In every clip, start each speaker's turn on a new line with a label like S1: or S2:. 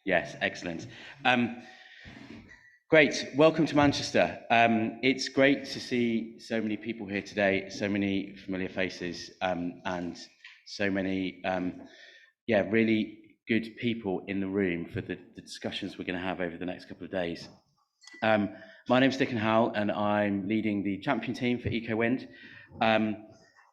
S1: Yes, excellent. Great, welcome to Manchester. It's great to see so many people here today, so many familiar faces, and so many, really good people in the room for the discussions we're going to have over the next couple of days. My name's Dickon Howell, and I'm leading the champion team for ECOWind.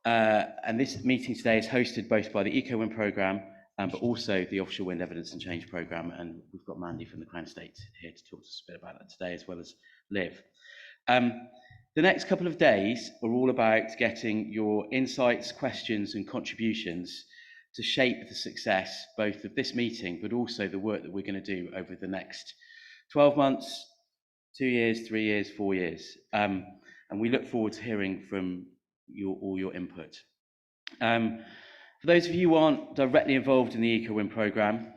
S1: And this meeting today is hosted both by the ECOWind programme, but also the Offshore Wind Evidence and Change programme. And we've got Mandy from the Crown Estate here to talk to us a bit about that today, as well as Liv. The next couple of days are all about getting your insights, questions and contributions to shape the success both of this meeting, but also the work that we're going to do over the next 12 months, 2 years, 3 years, 4 years. And we look forward to hearing from all your input. For those of you who aren't directly involved in the ECOWind programme,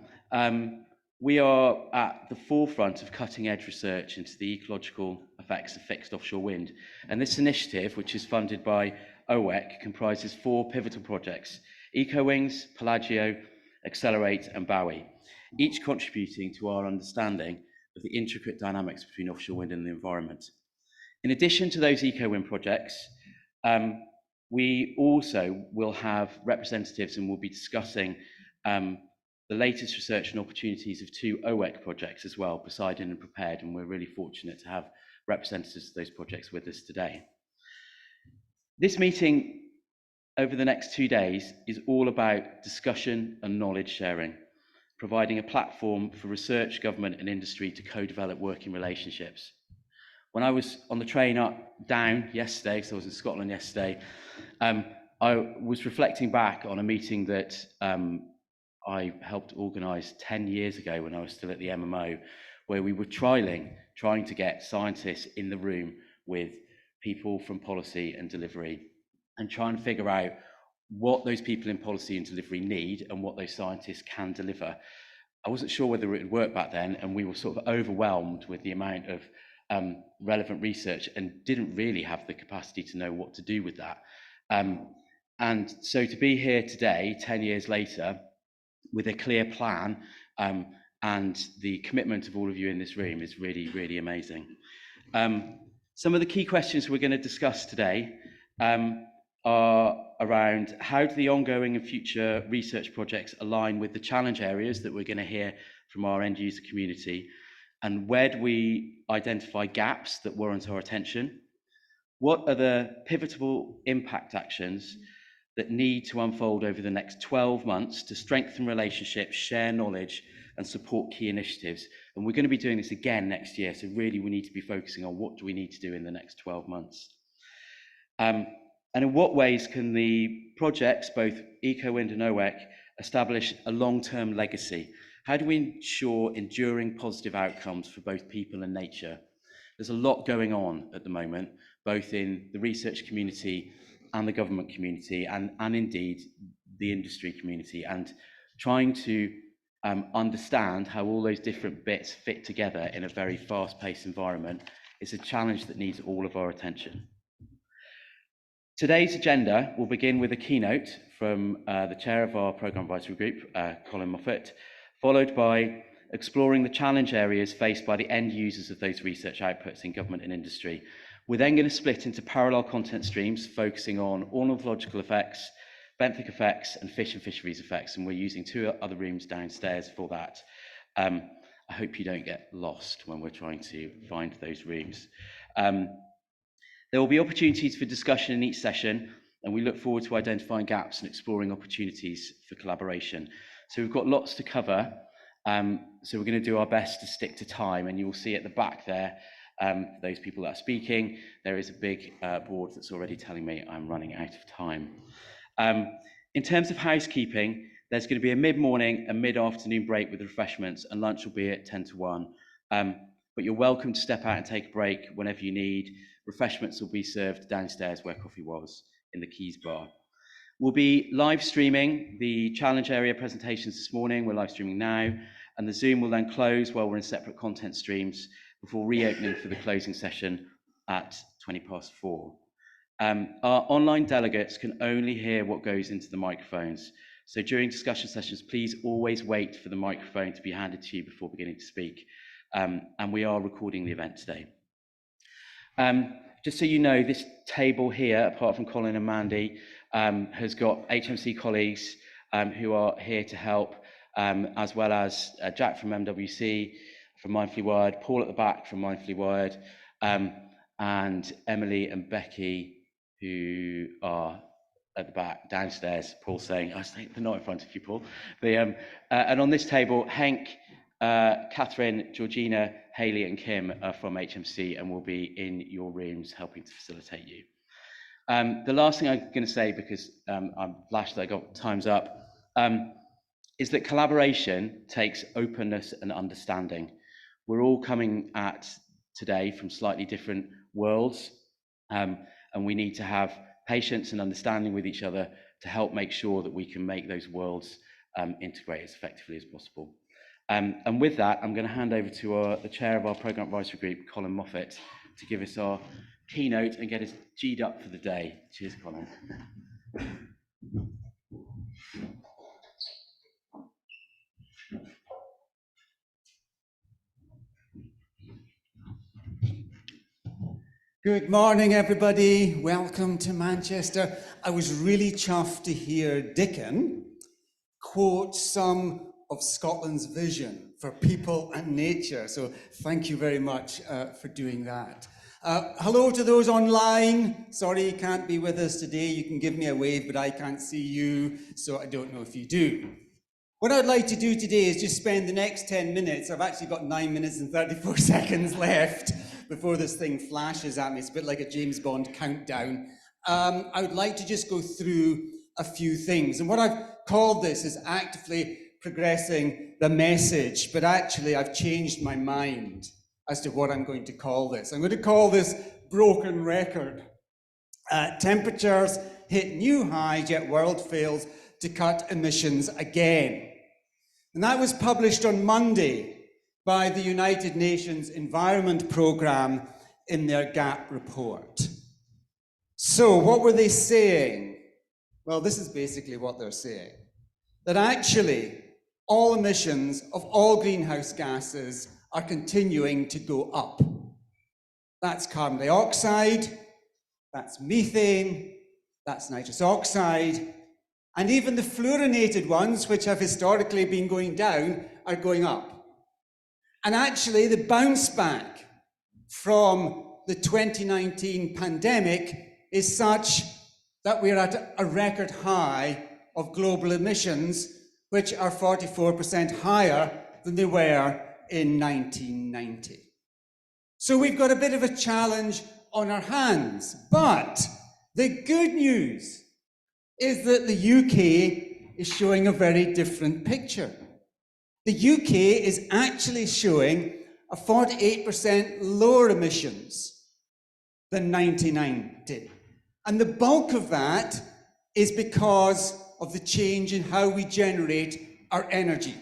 S1: we are at the forefront of cutting-edge research into the ecological effects of fixed offshore wind. And this initiative, which is funded by OWEC, comprises 4 pivotal projects: ECOWINGS, Pelagio, Accelerate and Bowie, each contributing to our understanding of the intricate dynamics between offshore wind and the environment. In addition to those ECOWind projects, we also will have representatives and will be discussing the latest research and opportunities of 2 OWEC projects as well, Poseidon and Prepared, and we're really fortunate to have representatives of those projects with us today. This meeting over the next 2 days is all about discussion and knowledge sharing, providing a platform for research, government and industry to co-develop working relationships. When I was on the train down yesterday, so I was in Scotland yesterday, I was reflecting back on a meeting that I helped organise 10 years ago when I was still at the MMO, where we were trying to get scientists in the room with people from policy and delivery and try and figure out what those people in policy and delivery need and what those scientists can deliver. I wasn't sure whether it would work back then, and we were sort of overwhelmed with the amount of relevant research and didn't really have the capacity to know what to do with that. And so to be here today, 10 years later, with a clear plan and the commitment of all of you in this room is really, really amazing. Some of the key questions we're going to discuss today are around how do the ongoing and future research projects align with the challenge areas that we're going to hear from our end user community, and where do we identify gaps that warrant our attention? What are the pivotal impact actions that need to unfold over the next 12 months to strengthen relationships, share knowledge and support key initiatives? And we're going to be doing this again next year, so really we need to be focusing on what do we need to do in the next 12 months. And in what ways can the projects, both ECOWind and OWEC, establish a long-term legacy? How do we ensure enduring positive outcomes for both people and nature? There's a lot going on at the moment, both in the research community and the government community, and indeed the industry community, and trying to understand how all those different bits fit together in a very fast-paced environment is a challenge that needs all of our attention. Today's agenda will begin with a keynote from the chair of our programme advisory group, Colin Moffat, followed by exploring the challenge areas faced by the end users of those research outputs in government and industry. We're then going to split into parallel content streams, focusing on ornithological effects, benthic effects, and fish and fisheries effects, and we're using 2 other rooms downstairs for that. I hope you don't get lost when we're trying to find those rooms. There will be opportunities for discussion in each session, and we look forward to identifying gaps and exploring opportunities for collaboration. So we've got lots to cover, so we're going to do our best to stick to time, and you will see at the back there, for those people that are speaking, there is a big board that's already telling me I'm running out of time. In terms of housekeeping, there's going to be a mid-morning and mid-afternoon break with refreshments, and lunch will be at 10 to 1. But you're welcome to step out and take a break whenever you need. Refreshments will be served downstairs where coffee was, in the Keys bar. We'll be live streaming the challenge area presentations this morning. We're live streaming now, and the Zoom will then close while we're in separate content streams before reopening for the closing session at 4:20. Our online delegates can only hear what goes into the microphones, So during discussion sessions, please always wait for the microphone to be handed to you before beginning to speak. And we are recording the event today. Just so you know, this table here, apart from Colin and Mandy, has got HMC colleagues who are here to help, as well as Jack from MWC, from Mindfully Wired, Paul at the back from Mindfully Wired, and Emily and Becky, who are at the back downstairs. Paul saying, "I think they're not in front of you, Paul." And on this table, Henk, Catherine, Georgina, Hayley and Kim are from HMC and will be in your rooms helping to facilitate you. The last thing I'm going to say, because I'm flashed that I got time's up, is that collaboration takes openness and understanding. We're all coming at today from slightly different worlds, and we need to have patience and understanding with each other to help make sure that we can make those worlds integrate as effectively as possible. And with that, I'm going to hand over to the chair of our Programme Advisory Group, Colin Moffat, to give us our keynote and get us G'd up for the day. Cheers, Colin.
S2: Good morning, everybody. Welcome to Manchester. I was really chuffed to hear Dickon quote some of Scotland's vision for people and nature. So thank you very much for doing that. Hello to those online. Sorry you can't be with us today. You can give me a wave, but I can't see you, so I don't know if you do. What I'd like to do today is just spend the next 10 minutes. I've actually got 9 minutes and 34 seconds left before this thing flashes at me. It's a bit like a James Bond countdown. I would like to just go through a few things. And what I've called this is actively progressing the message, but actually I've changed my mind as to what I'm going to call this. I'm going to call this broken record. Temperatures hit new highs, yet world fails to cut emissions again. And that was published on Monday by the United Nations Environment Programme in their GAP report. So what were they saying? Well, this is basically what they're saying. That actually all emissions of all greenhouse gases are continuing to go up. That's carbon dioxide, that's methane, that's nitrous oxide, and even the fluorinated ones, which have historically been going down, are going up. And actually, the bounce back from the 2019 pandemic is such that we're at a record high of global emissions, which are 44% higher than they were in 1990. So we've got a bit of a challenge on our hands. But the good news is that the UK is showing a very different picture. The UK is actually showing a 48% lower emissions than 1990. And the bulk of that is because of the change in how we generate our energy.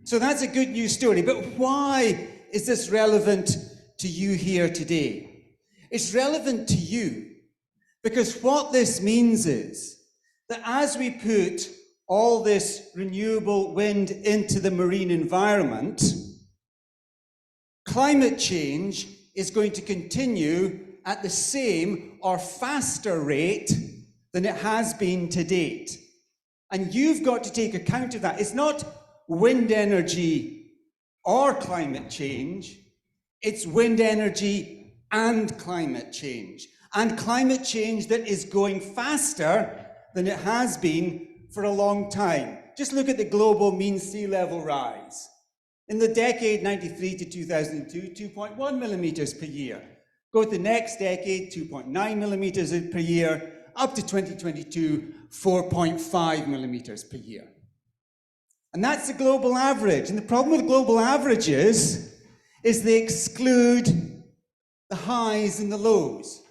S2: So that's a good news story. But why is this relevant to you here today? It's relevant to you because what this means is that as we put all this renewable wind into the marine environment, climate change is going to continue at the same or faster rate than it has been to date. And you've got to take account of that. It's not wind energy or climate change, it's wind energy and climate change. And climate change that is going faster than it has been for a long time. Just look at the global mean sea level rise. In the decade 93 to 2002, 2.1 millimeters per year. Go to the next decade, 2.9 millimeters per year, up to 2022, 4.5 millimeters per year. And that's the global average. And the problem with global averages is they exclude the highs and the lows.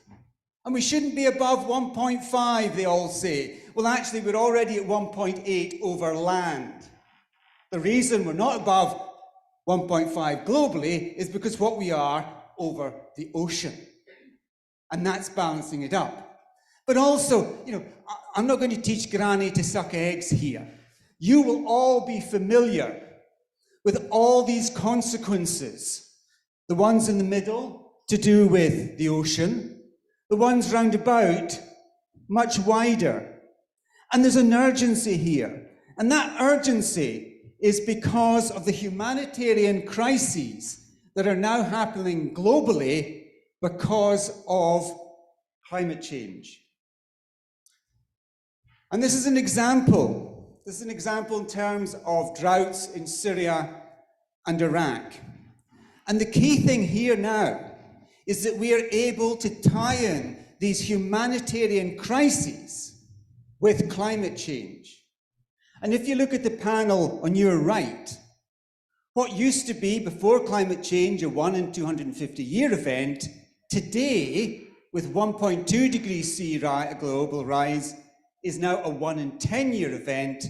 S2: And we shouldn't be above 1.5, they all say. Well, actually, we're already at 1.8 over land. The reason we're not above 1.5 globally is because what we are over the ocean. And that's balancing it up. But also, I'm not going to teach Granny to suck eggs here. You will all be familiar with all these consequences. The ones in the middle, to do with the ocean. The ones round about, much wider. And there's an urgency here. And that urgency is because of the humanitarian crises that are now happening globally because of climate change. And this is an example. This is an example in terms of droughts in Syria and Iraq. And the key thing here now is that we are able to tie in these humanitarian crises with climate change. And if you look at the panel on your right, what used to be, before climate change, a 1 in 250-year event, today, with 1.2 degrees C global rise, is now a 1 in 10-year event.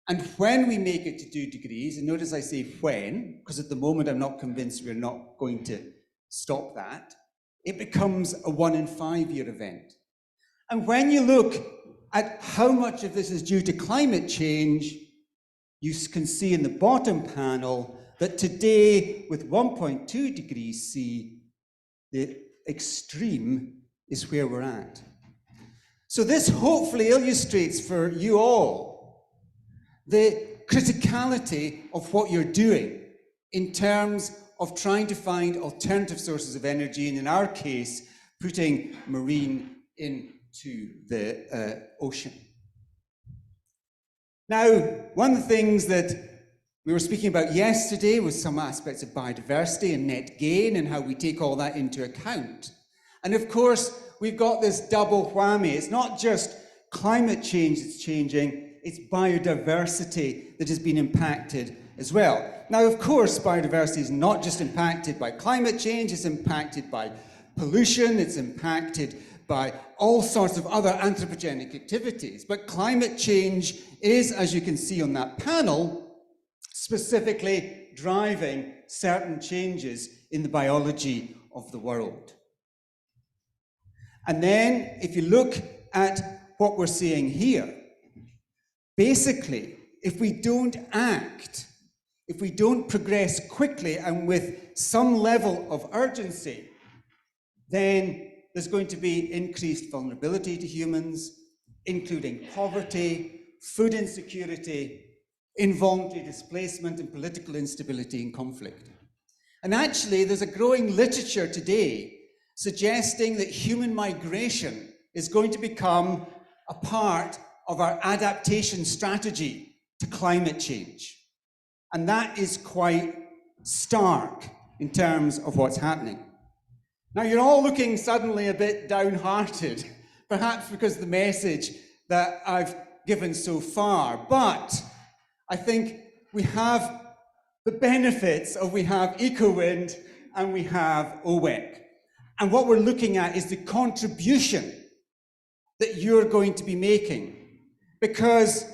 S2: And when we make it to 2 degrees, and notice I say when, because at the moment I'm not convinced we're not going to stop that, it becomes a 1 in 5-year event. And when you look at how much of this is due to climate change, you can see in the bottom panel that today, with 1.2 degrees C, the extreme is where we're at. So this hopefully illustrates for you all the criticality of what you're doing in terms of trying to find alternative sources of energy, and in our case, putting marine into the ocean. Now, one of the things that we were speaking about yesterday was some aspects of biodiversity and net gain and how we take all that into account. And of course, we've got this double whammy. It's not just climate change that's changing, it's biodiversity that has been impacted as well. Now, of course, biodiversity is not just impacted by climate change, it's impacted by pollution, it's impacted by all sorts of other anthropogenic activities. But climate change is, as you can see on that panel, specifically driving certain changes in the biology of the world. And then, if you look at what we're seeing here, basically, if we don't act, if we don't progress quickly and with some level of urgency, then there's going to be increased vulnerability to humans, including poverty, food insecurity, involuntary displacement, and political instability and conflict. And actually, there's a growing literature today suggesting that human migration is going to become a part of our adaptation strategy to climate change. And that is quite stark in terms of what's happening. Now, you're all looking suddenly a bit downhearted, perhaps because of the message that I've given so far, but I think we have the benefits of, we have ECOWind and we have OWEC. And what we're looking at is the contribution that you're going to be making. Because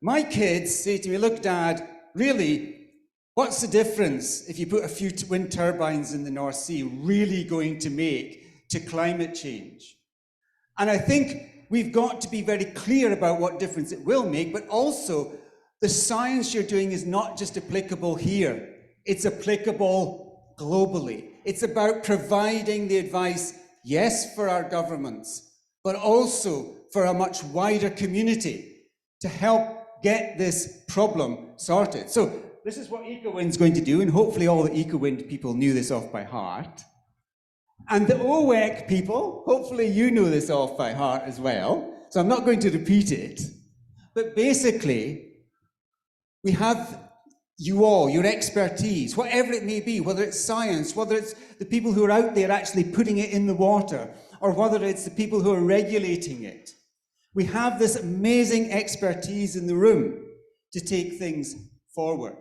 S2: my kids say to me, look, Dad, really, what's the difference if you put a few wind turbines in the North Sea really going to make to climate change? And I think we've got to be very clear about what difference it will make, but also the science you're doing is not just applicable here, it's applicable globally. It's about providing the advice, yes, for our governments, but also for a much wider community to help get this problem sorted. So this is what ECOWIND's going to do, and hopefully all the ECOWind people knew this off by heart. And the OWEC people, hopefully you know this off by heart as well, so I'm not going to repeat it. But basically, we have you all, your expertise, whatever it may be, whether it's science, whether it's the people who are out there actually putting it in the water, or whether it's the people who are regulating it. We have this amazing expertise in the room to take things forward.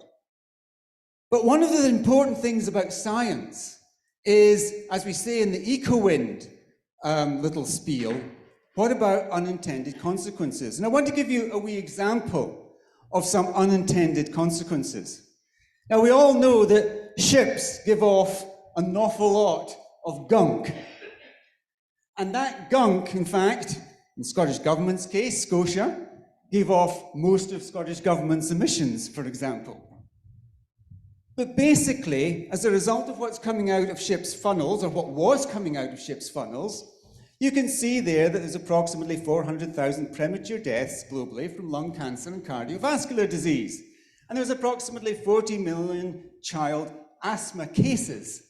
S2: But one of the important things about science is, as we say in the ECOWind little spiel, what about unintended consequences? And I want to give you a wee example of some unintended consequences. Now, we all know that ships give off an awful lot of gunk. And that gunk, in fact, In Scottish Government's case, Scotia gave off most of Scottish Government's emissions, for example. But basically, as a result of what's coming out of ships' funnels, or what was coming out of ships' funnels, you can see there that there's approximately 400,000 premature deaths globally from lung cancer and cardiovascular disease. And there's approximately 40 million child asthma cases,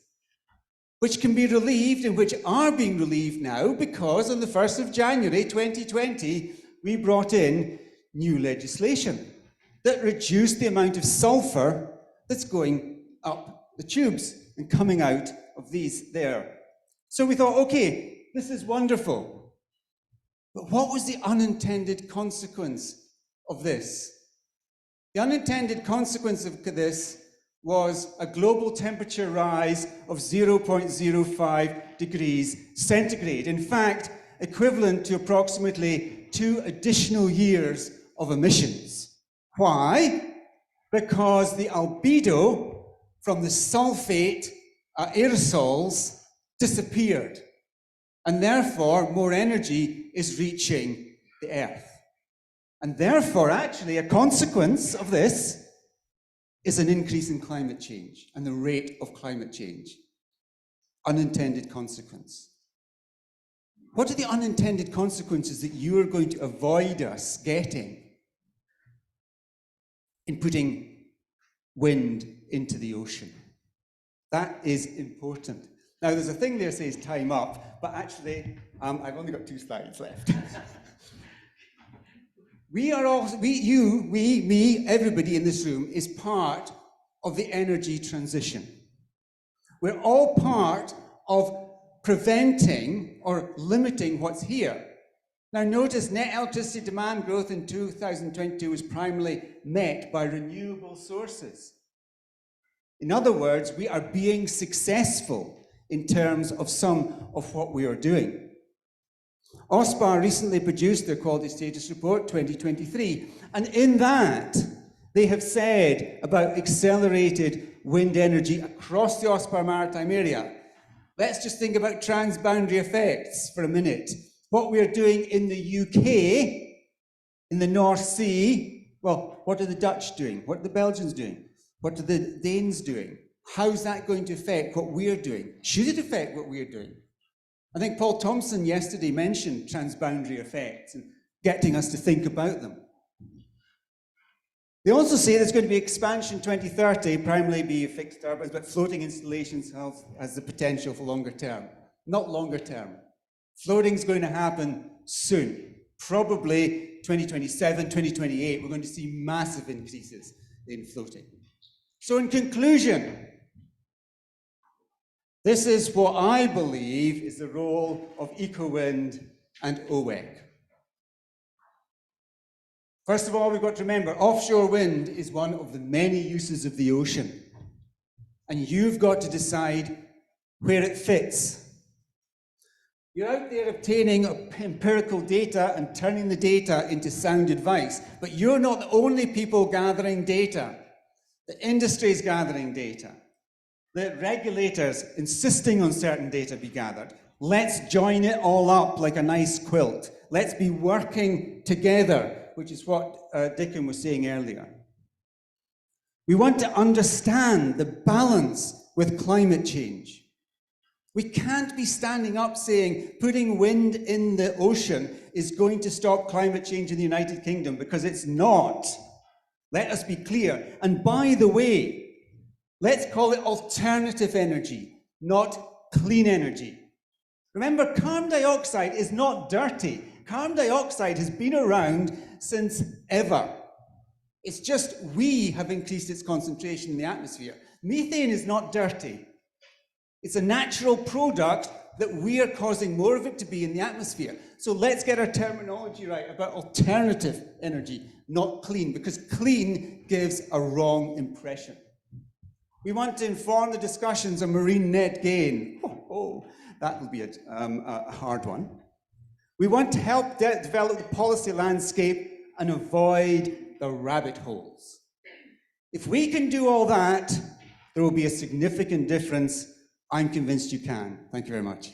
S2: which can be relieved and which are being relieved now because on the 1st of January 2020, we brought in new legislation that reduced the amount of sulfur that's going up the tubes and coming out of these there. So we thought, okay, this is wonderful. But what was the unintended consequence of this? The unintended consequence of this was a global temperature rise of 0.05 degrees centigrade. In fact, equivalent to approximately 2 additional years of emissions. Why? Because the albedo from the sulfate aerosols disappeared, and therefore more energy is reaching the Earth. And therefore, actually, a consequence of this is an increase in climate change and the rate of climate change. Unintended consequence. What are the unintended consequences that you are going to avoid us getting in putting wind into the ocean? That is important. Now, there's a thing there that says time up, but actually, I've only got 2 slides left. We are all, me, everybody in this room is part of the energy transition. We're all part of preventing or limiting what's here. Now notice net electricity demand growth in 2022 was primarily met by renewable sources. In other words, we are being successful in terms of some of what we are doing. OSPAR recently produced their Quality Status Report 2023, and in that, they have said about accelerated wind energy across the OSPAR maritime area. Let's just think about transboundary effects for a minute. What we are doing in the UK, in the North Sea, well, what are the Dutch doing? What are the Belgians doing? What are the Danes doing? How's that going to affect what we're doing? Should it affect what we're doing? I think Paul Thompson yesterday mentioned transboundary effects and getting us to think about them. They also say there's going to be expansion 2030, primarily be fixed turbines, but floating installations has the potential for longer term. Not longer term. Floating is going to happen soon. Probably 2027, 2028, we're going to see massive increases in floating. So in conclusion, this is what I believe is the role of ECOWind and OWEC. First of all, we've got to remember, offshore wind is one of the many uses of the ocean. And you've got to decide where it fits. You're out there obtaining empirical data and turning the data into sound advice, but you're not the only people gathering data. The industry is gathering data. The regulators insisting on certain data be gathered. Let's join it all up like a nice quilt. Let's be working together, which is what Dickon was saying earlier. We want to understand the balance with climate change. We can't be standing up saying putting wind in the ocean is going to stop climate change in the United Kingdom, because it's not. Let us be clear. And by the way, let's call it alternative energy, not clean energy. Remember, carbon dioxide is not dirty. Carbon dioxide has been around since ever. It's just we have increased its concentration in the atmosphere. Methane is not dirty. It's a natural product that we are causing more of it to be in the atmosphere. So let's get our terminology right about alternative energy, not clean, because clean gives a wrong impression. We want to inform the discussions on marine net gain. That will be a hard one. We want to help develop the policy landscape and avoid the rabbit holes. If we can do all that, there will be a significant difference. I'm convinced you can. Thank you very much.